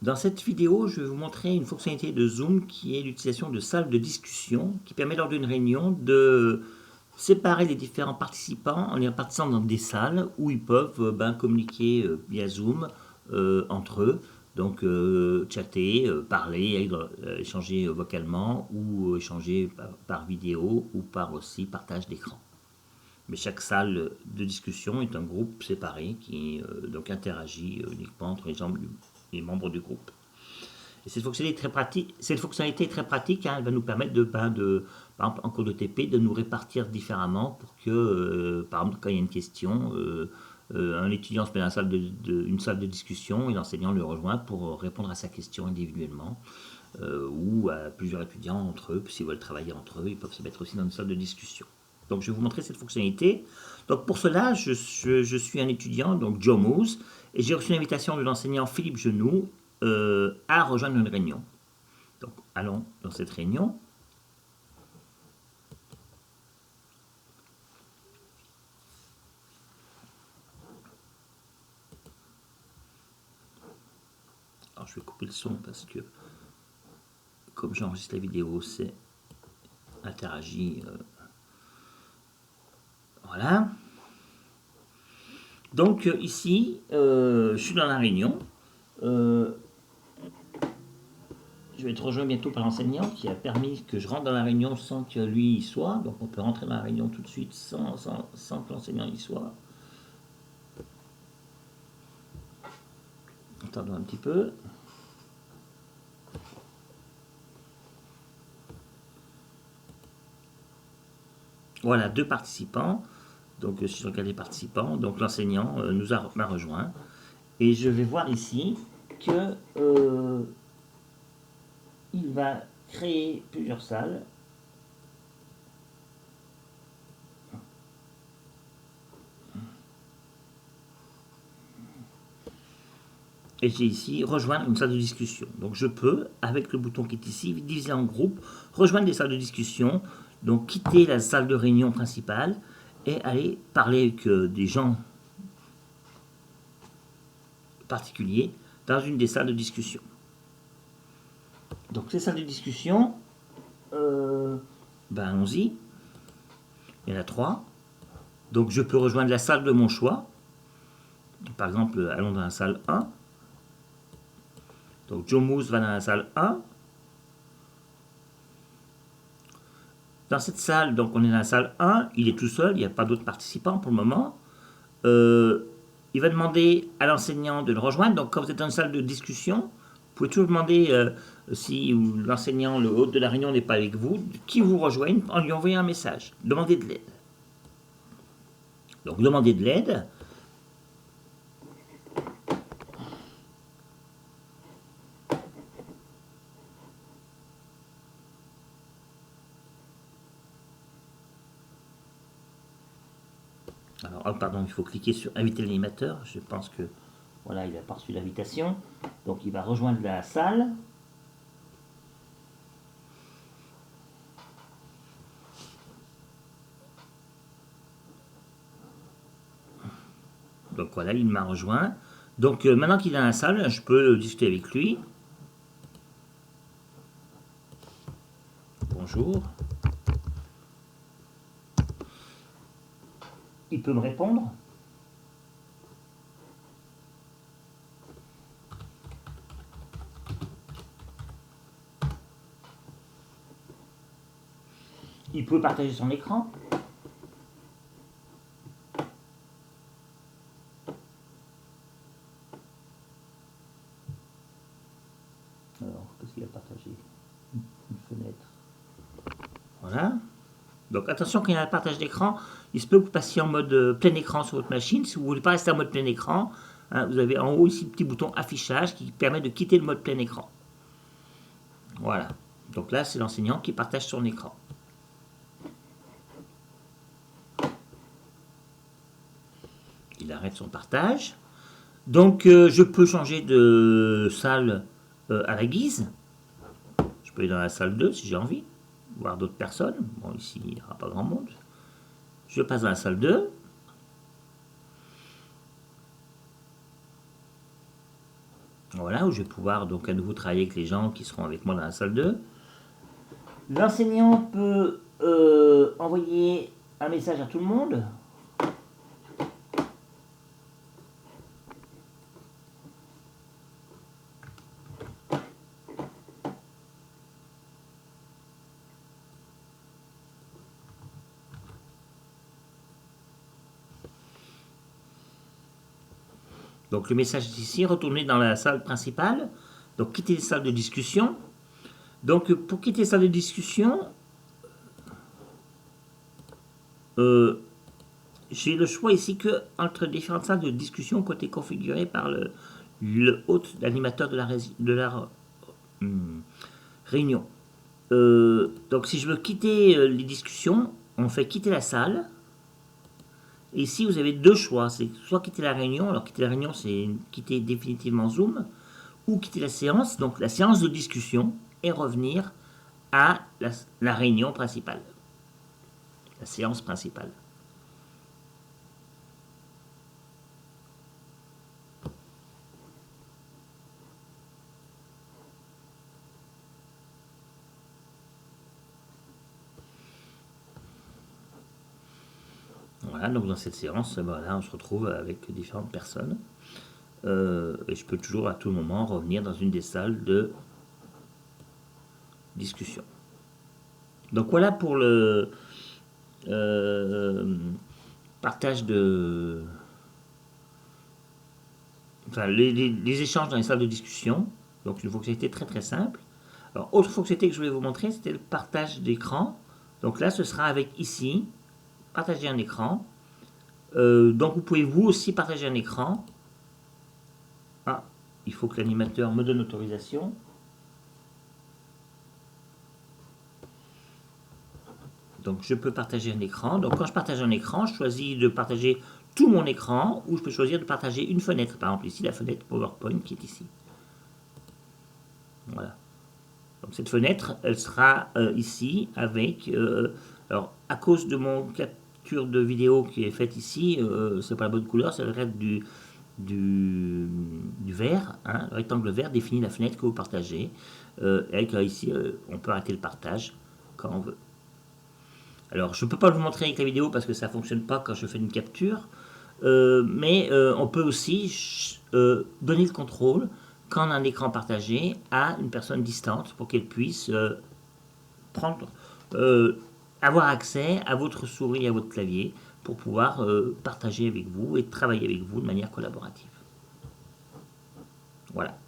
Dans cette vidéo, je vais vous montrer une fonctionnalité de Zoom qui est l'utilisation de salles de discussion qui permet lors d'une réunion de séparer les différents participants en les répartissant dans des salles où ils peuvent communiquer via Zoom entre eux. Donc chatter, parler, échanger vocalement ou échanger par vidéo ou par aussi partage d'écran. Mais chaque salle de discussion est un groupe séparé qui donc interagit uniquement entre les membres du groupe. Et cette fonctionnalité est très pratique, hein, elle va nous permettre par exemple en cours de TP, de nous répartir différemment pour que, par exemple, quand il y a une question, un étudiant se met dans une salle de discussion et l'enseignant le rejoint pour répondre à sa question individuellement, ou à plusieurs étudiants entre eux, s'ils veulent travailler entre eux, ils peuvent se mettre aussi dans une salle de discussion. Donc je vais vous montrer cette fonctionnalité. Donc pour cela, je suis un étudiant, donc Joe Moose, et j'ai reçu une invitation de l'enseignant Philippe Genoux à rejoindre une réunion. Donc allons dans cette réunion. Alors je vais couper le son parce que comme j'enregistre la vidéo, c'est interagi. Voilà. Donc ici, je suis dans la réunion. Je vais être rejoint bientôt par l'enseignant qui a permis que je rentre dans la réunion sans que lui y soit. Donc on peut rentrer dans la réunion tout de suite sans que l'enseignant y soit. Attendons un petit peu. Voilà, 2 participants. Donc si je regarde les participants, donc l'enseignant m'a rejoint. Et je vais voir ici que il va créer plusieurs salles. Et j'ai ici rejoindre une salle de discussion. Donc je peux, avec le bouton qui est ici, diviser en groupe, rejoindre des salles de discussion, donc quitter la salle de réunion principale et aller parler avec des gens particuliers dans une des salles de discussion. Donc ces salles de discussion, allons-y. Il y en a 3. Donc je peux rejoindre la salle de mon choix. Par exemple, allons dans la salle 1. Donc Joe Moose va dans la salle 1. Dans cette salle, donc on est dans la salle 1, il est tout seul, il n'y a pas d'autres participants pour le moment. Il va demander à l'enseignant de le rejoindre. Donc quand vous êtes dans une salle de discussion, vous pouvez toujours demander si l'enseignant, le hôte de la réunion n'est pas avec vous, qui vous rejoigne en lui envoyant un message. Demandez de l'aide. Donc demandez de l'aide. Alors, oh, pardon, il faut cliquer sur inviter l'animateur. Je pense que voilà, il a pas reçu l'invitation. Donc il va rejoindre la salle. Donc voilà, il m'a rejoint. Donc maintenant qu'il est dans la salle, je peux discuter avec lui. Bonjour. Il peut me répondre. Il peut partager son écran. Alors, qu'est-ce qu'il a partagé? Une fenêtre. Voilà. Donc attention, quand il y a un partage d'écran, il se peut que vous passiez en mode plein écran sur votre machine. Si vous ne voulez pas rester en mode plein écran, hein, vous avez en haut ici le petit bouton affichage qui permet de quitter le mode plein écran. Voilà. Donc là, c'est l'enseignant qui partage son écran. Il arrête son partage. Donc je peux changer de salle à la guise. Je peux aller dans la salle 2 si j'ai envie, voir d'autres personnes. Bon, ici, il n'y aura pas grand monde. Je passe dans la salle 2. Voilà, où je vais pouvoir donc à nouveau travailler avec les gens qui seront avec moi dans la salle 2. L'enseignant peut envoyer un message à tout le monde. Donc le message est ici, retourner dans la salle principale, donc quitter les salles de discussion. Donc pour quitter les salles de discussion, j'ai le choix ici que entre différentes salles de discussion qui ont été configurées par le hôte, l'animateur de la réunion. Donc si je veux quitter les discussions, on fait quitter la salle. Et ici, vous avez deux choix. C'est soit quitter la réunion. Alors, quitter la réunion, c'est quitter définitivement Zoom. Ou quitter la séance, donc la séance de discussion, et revenir à la réunion principale. La séance principale. Voilà, donc dans cette séance, voilà, on se retrouve avec différentes personnes. Et je peux toujours à tout moment revenir dans une des salles de discussion. Donc voilà pour le partage de... Enfin, les échanges dans les salles de discussion. Donc une fonctionnalité très très simple. Alors, autre fonctionnalité que je voulais vous montrer, c'était le partage d'écran. Donc là, ce sera avec ici, partager un écran. Donc vous pouvez vous aussi partager un écran. Ah, il faut que l'animateur me donne autorisation. Donc je peux partager un écran. Donc quand je partage un écran, je choisis de partager tout mon écran ou je peux choisir de partager une fenêtre. Par exemple ici, la fenêtre PowerPoint qui est ici. Voilà. Donc cette fenêtre, elle sera ici avec... alors à cause de mon capture de vidéo qui est faite ici, c'est pas la bonne couleur, c'est le reste du vert, hein, le rectangle vert définit la fenêtre que vous partagez. Avec ici, on peut arrêter le partage quand on veut. Alors, je ne peux pas vous montrer avec la vidéo parce que ça ne fonctionne pas quand je fais une capture, mais on peut aussi donner le contrôle quand on a un écran partagé à une personne distante pour qu'elle puisse avoir accès à votre souris et à votre clavier pour pouvoir partager avec vous et travailler avec vous de manière collaborative. Voilà.